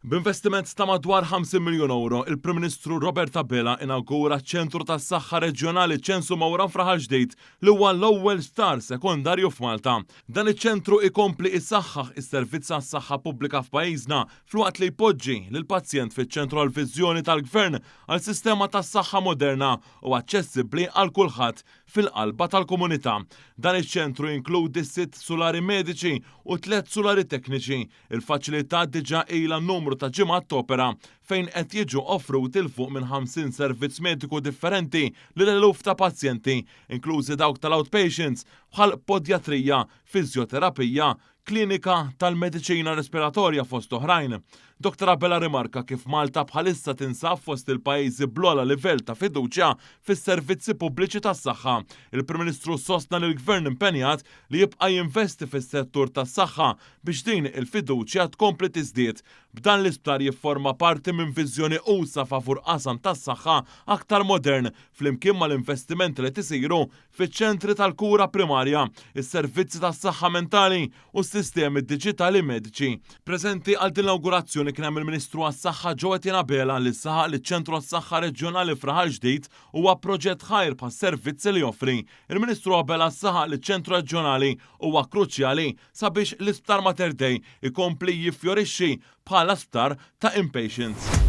B'investiment ta' madwar 50 miljun euro, il-Prim Ministru Robert Abela inaugura ċ-Ċentru tas-Saħħa Reġjonali Ċensu Mawran f'Raħal Ġdid li huwa l-ewwel star sekondarju f'Malta. Dan iċ-ċentru ikompli isaħħaħ is-servizz għas-saħħa pubblika f'pajjiżna filwaqt li jpoġġi lill-pazjent fiċ-ċentru għall-viżjoni tal-Gvern għal sistema tas-saħħa moderna u aċċessibbli għal kulħadd fil-qalba tal-komunità. Dan iċ-ċentru jinkludi 6 sulari mediċi u 3 sulari tekniċi. Il-faċilità diġà ilha numru ta' ġimgħat topera fejn qed jiġu offruti il fuq minn 50 servizz mediku differenti lil eluf ta' pazjenti, inklużi dawk tal-outpatients bħal podjatrija, fiżjoterapija, klinika tal-mediċina respiratorja fost oħrajn. Dr. Abela rimarka kif Malta bħalissa tinsab fost il-pajjiżi bl-ogħla livell ta' fiduċja fis-servizzi pubbliċi tas-saħħa. Il-Prim Ministru sostna li l-Gvern impenjat li jibqa' jinvesti fis-settur tas-saħħa biex din il-fiduċja tkompli tiżdied. B'dan l-isptar jifforma parti minn viżjoni usa favur qasam tas-saħħa aktar modern flimkien mal-investimenti li tisiru fiċ-ċentri tal-kura primarja, is-servizzi tas-saħħa mentali u s-sistemi diġitali mediċi. Preżenti għal din l-awgurazzjoni kien hemm il-Ministru għas-Saħħa Ġewwa Abela li saħaq li ċ-Ċentru għas-Saħħa Reġjonali f'Raħal Ġdid huwa proġett ħajr bħas-servizzi li joffri. Il-Ministru Abela saħaq li ċ-Ċentru Reġjonali huwa kruċjali sabiex l-Isptar Mater Dei ikompli jiffjorixxi bħala sptar ta' inpatients.